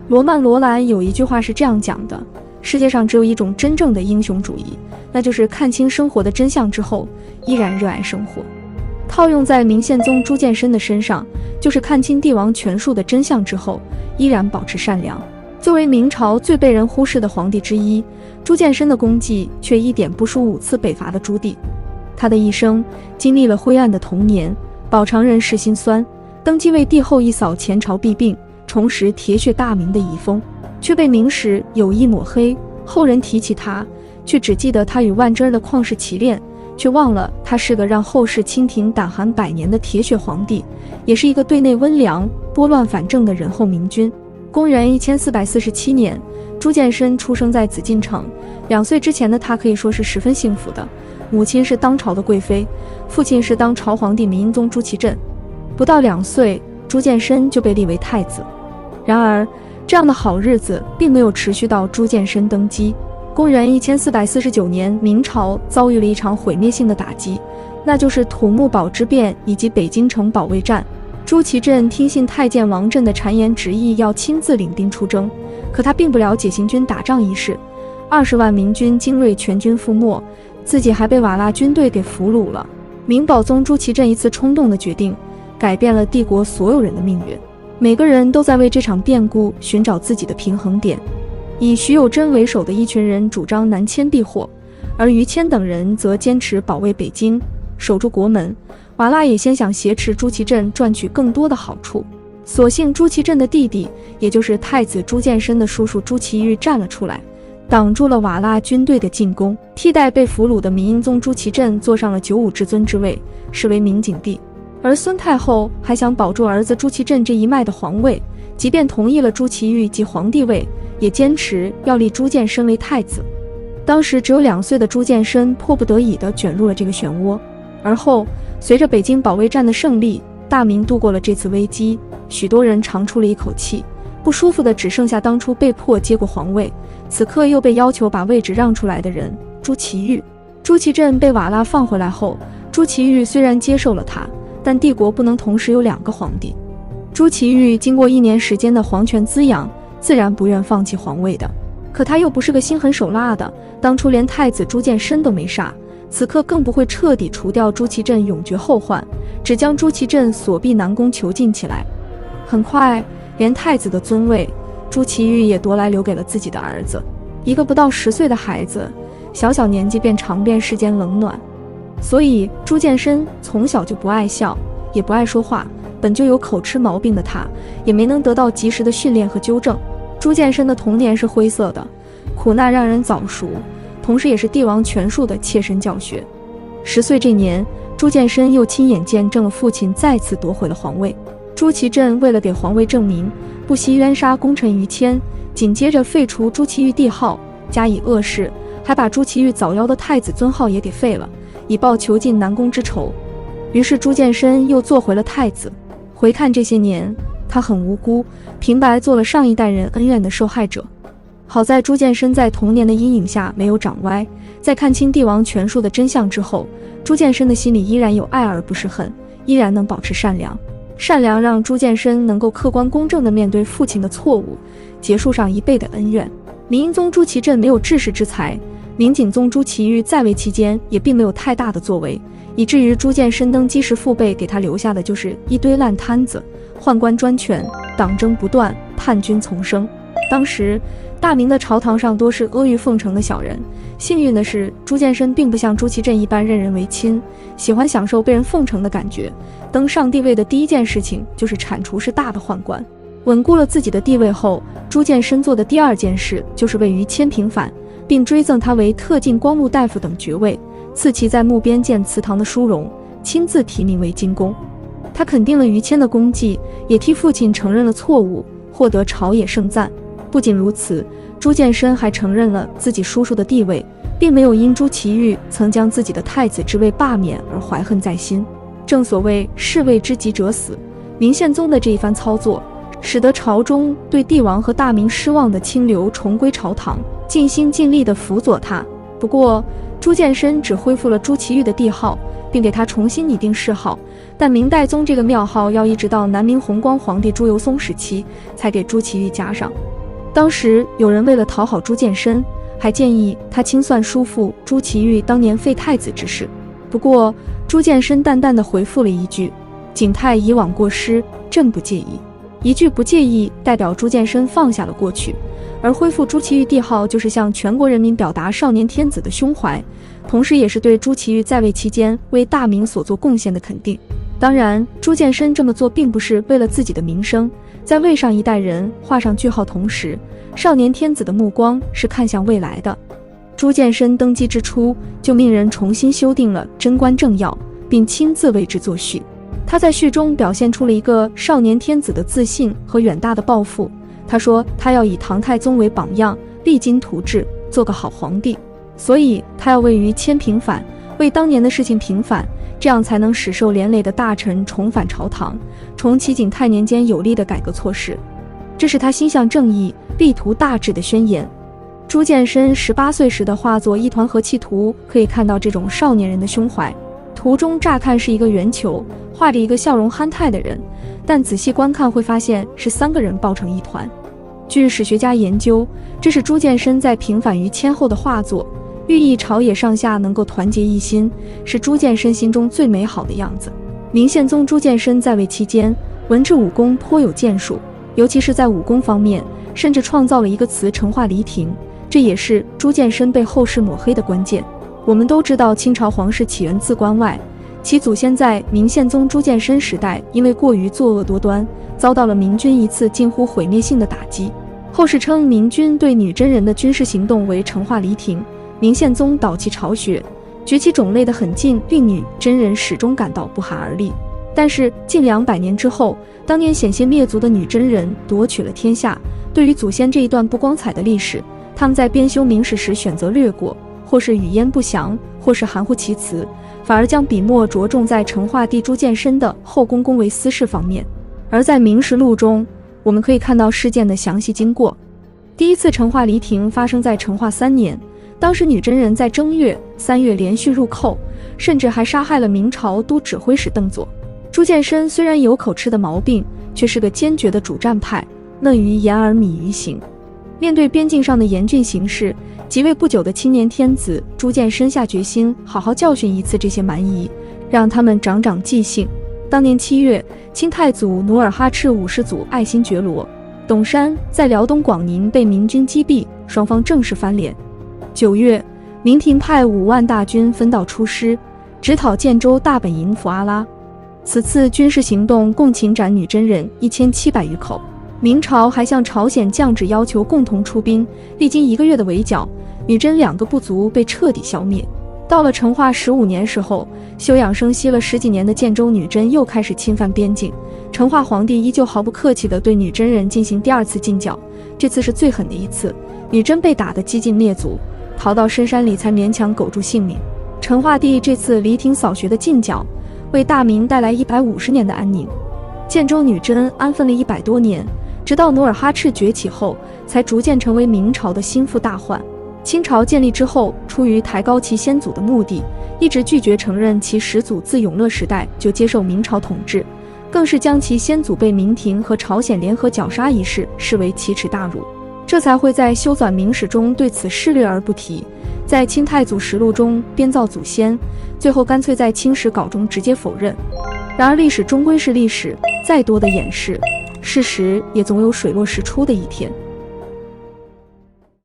罗曼·罗兰有一句话是这样讲的：世界上只有一种真正的英雄主义，那就是看清生活的真相之后依然热爱生活。套用在明宪宗朱见深的身上，就是看清帝王权术的真相之后依然保持善良。作为明朝最被人忽视的皇帝之一，朱见深的功绩却一点不输5次北伐的朱棣。他的一生经历了灰暗的童年，饱尝人世辛酸，登基为帝后一扫前朝弊病，重拾铁血大明的遗风，却被明史有意抹黑。后人提起他，却只记得他与万贞的旷世奇恋，却忘了他是个让后世蜻蜓胆寒100年的铁血皇帝，也是一个对内温良、拨乱反正的仁厚明君。公元1447年，朱见深出生在紫禁城。2岁之前的他可以说是十分幸福的，母亲是当朝的贵妃，父亲是当朝皇帝明英宗朱祁镇。不到2岁，朱见深就被立为太子。然而，这样的好日子并没有持续到朱见深登基。公元1449年，明朝遭遇了一场毁灭性的打击，那就是土木堡之变以及北京城保卫战。朱祁镇听信太监王振的谗言，执意要亲自领兵出征，可他并不了解行军打仗一事，20万明军精锐全军覆没，自己还被瓦剌军队给俘虏了。明保宗朱祁镇一次冲动的决定，改变了帝国所有人的命运。每个人都在为这场变故寻找自己的平衡点。以徐有贞为首的一群人主张南迁避祸，而于谦等人则坚持保卫北京，守住国门。瓦剌也先想挟持朱祁镇赚取更多的好处，所幸朱祁镇的弟弟，也就是太子朱见深的叔叔朱祁钰站了出来，挡住了瓦剌军队的进攻，替代被俘虏的明英宗朱祁镇坐上了95至尊之位，是为明景帝。而孙太后还想保住儿子朱祁镇这一脉的皇位，即便同意了朱祁钰即皇帝位，也坚持要立朱见深为太子。当时只有2岁的朱见深迫不得已地卷入了这个漩涡。而后随着北京保卫战的胜利，大明度过了这次危机，许多人长出了一口气。不舒服的只剩下当初被迫接过皇位，此刻又被要求把位置让出来的人朱祁钰。朱祁镇被瓦剌放回来后，朱祁钰虽然接受了他，但帝国不能同时有2个皇帝。朱祁钰经过1年时间的皇权滋养，自然不愿放弃皇位的。可他又不是个心狠手辣的，当初连太子朱见深都没杀，此刻更不会彻底除掉朱祁镇永绝后患，只将朱祁镇锁闭南宫囚禁起来。很快，连太子的尊位，朱祁钰也夺来留给了自己的儿子。一个不到10岁的孩子，小年纪便尝遍世间冷暖。所以朱见深从小就不爱笑，也不爱说话，本就有口吃毛病的他，也没能得到及时的训练和纠正。朱见深的童年是灰色的，苦难让人早熟，同时也是帝王权术的切身教学。10岁这年，朱见深又亲眼见证了父亲再次夺回了皇位。朱祁镇为了给皇位正名，不惜冤杀功臣于谦，紧接着废除朱祁钰帝号，加以恶事，还把朱祁钰早夭的太子尊号也给废了，以报囚禁南宫之仇。于是朱见深又做回了太子。回看这些年，他很无辜，平白做了上一代人恩怨的受害者。好在朱见深在童年的阴影下没有长歪，在看清帝王权术的真相之后，朱见深的心里依然有爱而不是恨，依然能保持善良。善良让朱见深能够客观公正地面对父亲的错误，结束上一辈的恩怨。明英宗朱祁镇没有治世之才，明景宗朱祁钰在位期间也并没有太大的作为，以至于朱见深登基时父辈给他留下的就是一堆烂摊子，宦官专权，党争不断，叛军丛生。当时大明的朝堂上多是阿谀奉承的小人，幸运的是朱见深并不像朱祁镇一般任人唯亲，喜欢享受被人奉承的感觉。登上帝位的第一件事情就是铲除是大的宦官。稳固了自己的地位后，朱见深做的第2件事就是为于谦平反，并追赠他为特进光禄大夫等爵位，赐其在木边建祠堂的殊荣，亲自提名为金公。他肯定了于谦的功绩，也替父亲承认了错误，获得朝野盛赞。不仅如此，朱见深还承认了自己叔叔的地位，并没有因朱祁钰曾将自己的太子之位罢免而怀恨在心。正所谓士为知己者死，明宪宗的这一番操作，使得朝中对帝王和大明失望的清流重归朝堂，尽心尽力地辅佐他。不过朱见深只恢复了朱祁钰的帝号，并给他重新拟定谥号，但明代宗这个庙号要一直到南明弘光皇帝朱由崧时期才给朱祁钰加上。当时有人为了讨好朱见深，还建议他清算叔父朱祁钰当年废太子之事。不过朱见深淡淡地回复了一句：“景泰以往过失，朕不介意。”一句不介意代表朱见深放下了过去，而恢复朱祁钰帝号就是向全国人民表达少年天子的胸怀，同时也是对朱祁钰在位期间为大明所做贡献的肯定。当然，朱见深这么做并不是为了自己的名声，在为上一代人画上句号同时，少年天子的目光是看向未来的。朱见深登基之初，就命人重新修订了《贞观政要》，并亲自为之作序。他在序中表现出了一个少年天子的自信和远大的抱负。他说他要以唐太宗为榜样，励精图治，做个好皇帝。所以他要为于迁平反，为当年的事情平反，这样才能使受连累的大臣重返朝堂，重启景泰年间有力的改革措施。这是他心向正义、力图大治的宣言。朱见深18岁时的画作《一团和气图》可以看到这种少年人的胸怀。图中乍看是一个圆球，画着一个笑容憨态的人，但仔细观看会发现是3个人抱成一团。据史学家研究，这是朱见深在平反于迁后的画作，寓意朝野上下能够团结一心，是朱见深心中最美好的样子。明宪宗朱见深在位期间，文治武功颇有建树，尤其是在武功方面，甚至创造了一个词成化离庭，这也是朱见深被后世抹黑的关键。我们都知道清朝皇室起源自关外，其祖先在明宪宗朱见深时代因为过于作恶多端，遭到了明军一次近乎毁灭性的打击。后世称明军对女真人的军事行动为成化离庭，明宪宗导其巢穴，崛起种类的狠劲令女真人始终感到不寒而栗。但是近200年之后，当年险些灭族的女真人夺取了天下，对于祖先这一段不光彩的历史，他们在编修明史时选择略过，或是语焉不详，或是含糊其辞，反而将笔墨着重在成化帝朱见深的后宫宫闱私事方面。而在《明实录》中，我们可以看到事件的详细经过。第一次成化离庭发生在成化3年，当时女真人在正月、3月连续入寇，甚至还杀害了明朝都指挥使邓佐。朱见深虽然有口吃的毛病，却是个坚决的主战派，乐于言而敏于行。面对边境上的严峻形势，即位不久的青年天子朱见深下决心好好教训一次这些蛮夷，让他们长长记性。当年7月，清太祖努尔哈赤5世祖爱新觉罗·董山在辽东广宁被明军击毙，双方正式翻脸。9月，明廷派5万大军分道出师，直讨建州大本营福阿拉。此次军事行动共擒斩女真人1700余口。明朝还向朝鲜降旨要求共同出兵，历经1个月的围剿，女真2个部族被彻底消灭。到了成化15年时候，休养生息了10几年的建州女真又开始侵犯边境，成化皇帝依旧毫不客气地对女真人进行第2次禁剿，这次是最狠的一次，女真被打得几近灭族，逃到深山里才勉强苟住性命。成化帝这次离庭扫穴的禁剿，为大明带来150年的安宁。建州女真安分了100多年，直到努尔哈赤崛起后，才逐渐成为明朝的心腹大患。清朝建立之后，出于抬高其先祖的目的，一直拒绝承认其始祖自永乐时代就接受明朝统治，更是将其先祖被明廷和朝鲜联合绞杀一事视为奇耻大辱，这才会在修纂明史中对此视略而不提，在清太祖实录中编造祖先，最后干脆在清史稿中直接否认。然而历史终归是历史，再多的掩饰，事实也总有水落石出的一天。